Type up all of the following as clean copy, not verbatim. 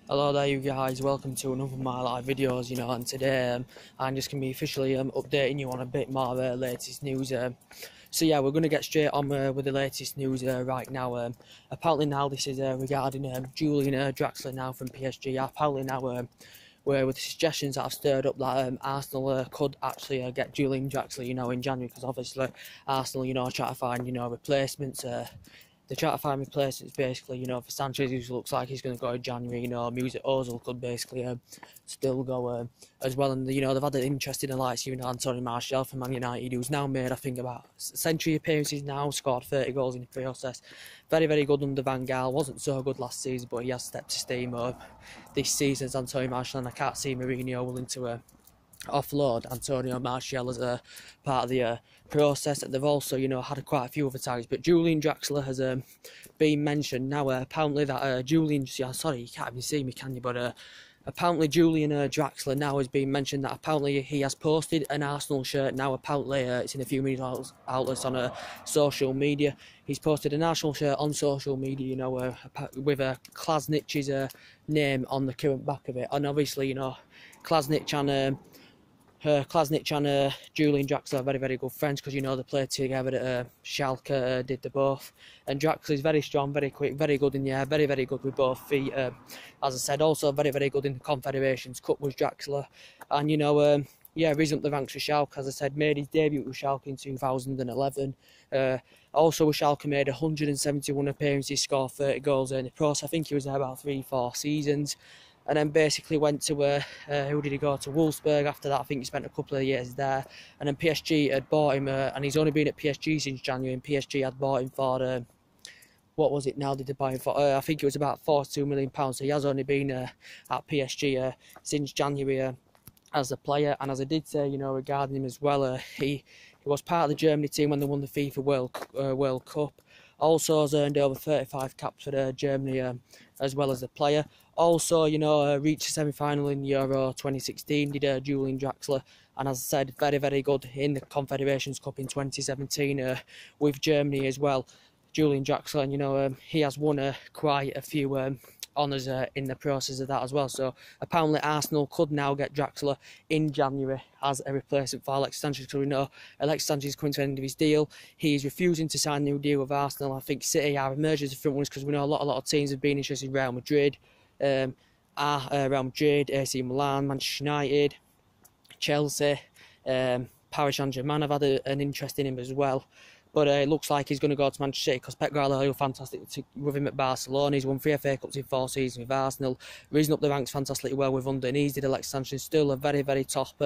Hello there you guys, welcome to another of my live videos, and today I'm just going to be officially updating you on a bit more latest news. So yeah, we're going to get straight on with the latest news right now. Apparently now this is regarding Julian Draxler now from PSG. Apparently now where with the suggestions that I've stirred up that Arsenal could actually get Julian Draxler, in January, because obviously Arsenal, try to find, replacements. They try to find replacements basically, for Sanchez, who looks like he's going to go in January, Mesut Ozil could basically still go as well. And, they've had an interest in the likes of, Anthony Martial from Man United, who's now made, I think, about century appearances now, scored 30 goals in the process. Very, very good under Van Gaal. Wasn't so good last season, but he has stepped to steam up this season as Anthony Martial, and I can't see Mourinho willing to offload Antonio Martial as a part of the process. And they've also, had quite a few other targets. But Julian Draxler has been mentioned now. Apparently that Julian, sorry, you can't even see me, can you? But apparently Julian Draxler now has been mentioned that apparently he has posted an Arsenal shirt now. Apparently it's in a few media outlets on social media. He's posted an Arsenal shirt on social media, with Klasnich's name on the current back of it. And obviously, Klasnich and Julian Draxler are very, very good friends, because they played together at Schalke, did the both. And Draxler is very strong, very quick, very good in the air, very, very good with both feet. As I said, also very, very good in the Confederations Cup was Draxler. And, risen up the ranks for Schalke, as I said, made his debut with Schalke in 2011. Also with Schalke made 171 appearances, scored 30 goals in the process. I think he was there about 3-4 seasons. And then basically went to, who did he go to? Wolfsburg after that. I think he spent a couple of years there. And then PSG had bought him, and he's only been at PSG since January, and PSG had bought him for, what was it now, did they buy him for? I think it was about £42 million. So he has only been at PSG since January as a player. And as I did say, regarding him as well, he was part of the Germany team when they won the FIFA World Cup. Also has earned over 35 caps for Germany as well as a player. Also, reached the semi-final in Euro 2016, did Julian Draxler. And as I said, very, very good in the Confederations Cup in 2017 with Germany as well. Julian Draxler, and, he has won quite a few honours in the process of that as well. So apparently Arsenal could now get Draxler in January as a replacement for Alexis Sanchez, because we know Alexis Sanchez is coming to the end of his deal. He's refusing to sign a new deal with Arsenal. I think City are emerging as the front runners, because we know a lot of teams have been interested in Real Madrid, Real Madrid, AC Milan, Manchester United, Chelsea, Paris Saint-Germain have had an interest in him as well. But it looks like he's going to go to Manchester City, because Pep Guardiola is fantastic with him at Barcelona. He's won 3 FA Cups in 4 seasons with Arsenal, risen up the ranks fantastically well with underneath. Did Alexis Sanchez, still a very, very top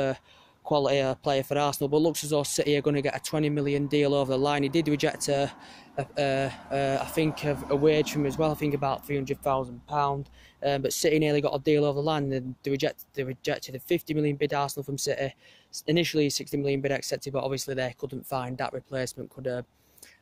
quality player for Arsenal, but looks as though City are going to get a 20 million deal over the line. He did reject I think a wage from him as well, I think about £300,000, but City nearly got a deal over the line. And they rejected a 50 million bid Arsenal from City. Initially 60 million bid accepted, but obviously they couldn't find that replacement, could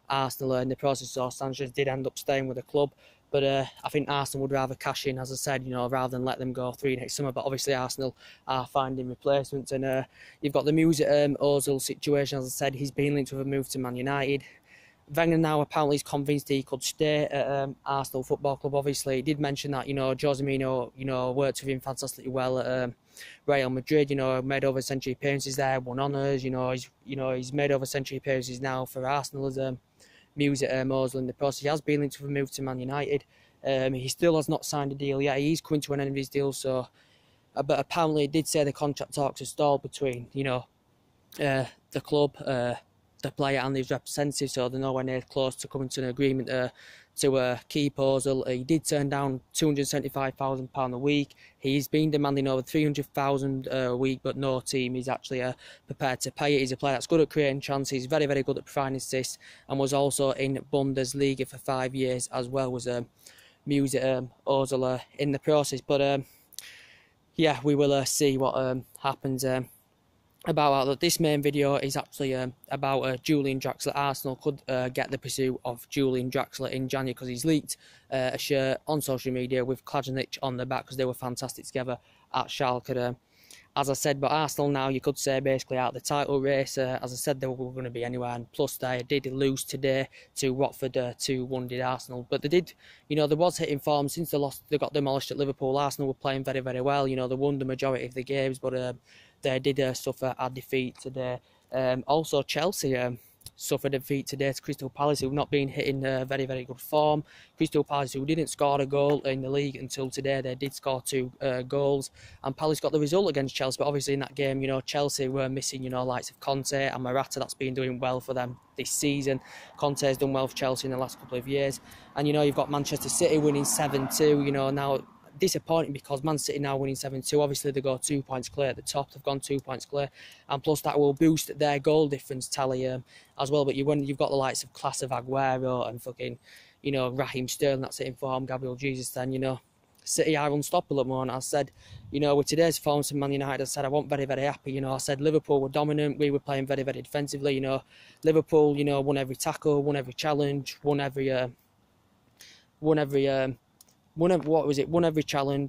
Arsenal in the process. So Sanchez did end up staying with the club. But I think Arsenal would rather cash in, as I said, rather than let them go free next summer. But obviously Arsenal are finding replacements. And you've got the Mesut Ozil situation. As I said, he's been linked with a move to Man United. Wenger now apparently is convinced he could stay at Arsenal Football Club. Obviously, he did mention that, Jose Mourinho, worked with him fantastically well at Real Madrid. Made over century appearances there, won honours. He's made over century appearances now for Arsenal as Mesut Ozil in the process. He has been linked with a move to Man United. He still has not signed a deal yet. He's coming to an end of his deal, so. But apparently, he did say the contract talks are stalled between, the club, the player and his representative, so they're nowhere near close to coming to an agreement to keep Ozil. He did turn down £275,000 a week. He's been demanding over £300,000 a week, but no team is actually prepared to pay it. He's a player that's good at creating chances, he's very, very good at providing assists, and was also in Bundesliga for 5 years as well, was Mesut Ozil in the process. But yeah, we will see what happens about that. This main video is actually about Julian Draxler. Arsenal could get the pursuit of Julian Draxler in January, because he's leaked a shirt on social media with Klasnic on the back, because they were fantastic together at Schalke. as I said, but Arsenal now, you could say, basically out of the title race. As I said, they were going to be anywhere, and plus they did lose today to Watford, 2-1 did Arsenal. But they did, you know, they was hitting form since they lost. They got demolished at Liverpool. Arsenal were playing very, very well. You know, they won the majority of the games, but they did suffer a defeat today. Also, Chelsea suffered a defeat today to Crystal Palace, who've not been hitting very, very good form. Crystal Palace, who didn't score a goal in the league until today, they did score 2 goals, and Palace got the result against Chelsea. But obviously in that game, you know, Chelsea were missing, you know, likes of Conte and Morata. That's been doing well for them this season. Conte's done well for Chelsea in the last couple of years, and you know, you've got Manchester City winning 7-2. You know, now disappointing because Man City now winning 7-2. Obviously they go 2 points clear at the top. They've gone 2 points clear, and plus that will boost their goal difference tally as well. But when you've got the likes of class of Aguero and fucking, you know, Raheem Sterling, that's it in form, Gabriel Jesus, then, you know, City are unstoppable at the moment. I said, you know, with today's performance in Man United, I said I wasn't very, very happy. You know, I said Liverpool were dominant. We were playing very, very defensively. You know, Liverpool, you know, won every tackle, won every challenge, won every challenge,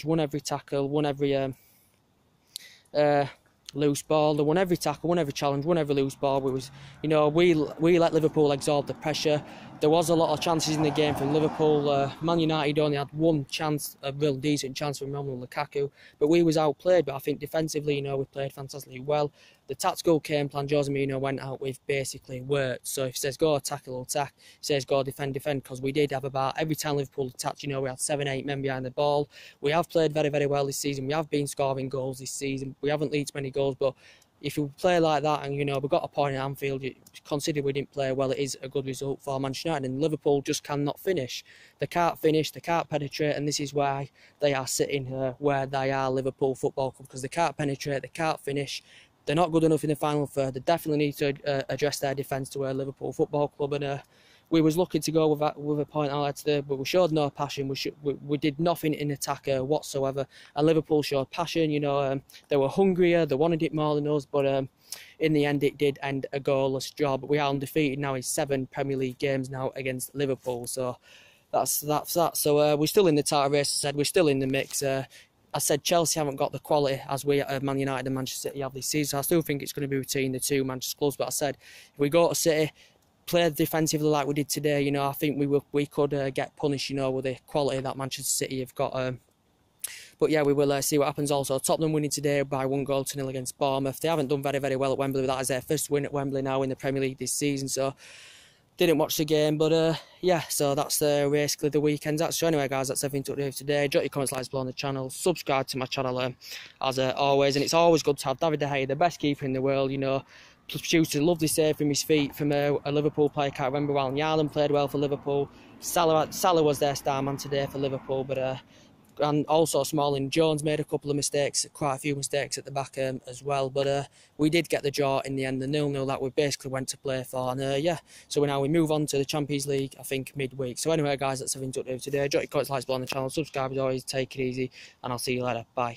won every tackle, won every loose ball. They won every tackle, won every challenge, won every loose ball. We let Liverpool absorb the pressure. There was a lot of chances in the game from Liverpool. Man United only had one chance, a real decent chance from Romelu Lukaku, but we was outplayed. But I think defensively, you know, we played fantastically well. The tactical game plan Jose Mourinho went out with basically worked. So if he says go attack, he'll attack. If he says go defend, defend. Because we did have about every time Liverpool attacked, you know, we had 7-8 men behind the ball. We have played very, very well this season. We have been scoring goals this season. We haven't leaked many goals, but if you play like that and, you know, we got a point at Anfield, consider we didn't play well, it is a good result for Manchester United. And Liverpool just cannot finish. They can't finish, they can't penetrate, and this is why they are sitting where they are, Liverpool Football Club, because they can't penetrate, they can't finish. They're not good enough in the final third. They definitely need to address their defence to Liverpool Football Club. And we was lucky to go with a point out today, but we showed no passion. We did nothing in attack whatsoever. And Liverpool showed passion. You know, they were hungrier. They wanted it more than us. But in the end, it did end a goalless draw. But we are undefeated now in 7 Premier League games now against Liverpool. So that's that. So we're still in the title race. I said we're still in the mix. I said Chelsea haven't got the quality as we Man United and Manchester City have this season. So I still think it's going to be between the two Manchester clubs. But I said if we go to City, play defensively like we did today, you know, I think we could get punished, you know, with the quality that Manchester City have got. But yeah, we will see what happens. Also, Tottenham winning today by 1-0 against Bournemouth. They haven't done very, very well at Wembley. That is their first win at Wembley now in the Premier League this season. So didn't watch the game, but yeah, so that's basically the weekend's action. So anyway, guys, that's everything to do today. Drop your comments, likes below on the channel. Subscribe to my channel as always. And it's always good to have David De Gea, the best keeper in the world, you know, produced a lovely save from his feet from a Liverpool player. Can't remember. Wijnaldum played well for Liverpool. Salah was their star man today for Liverpool, but and also Smalling. Jones made a couple of mistakes, quite a few mistakes at the back as well, but we did get the draw in the end, the 0-0 that we basically went to play for. And yeah, so now we move on to the Champions League, I think midweek. So anyway, guys, that's everything to do today. Drop your comments, likes below on the channel, subscribe as always, take it easy, and I'll see you later. Bye.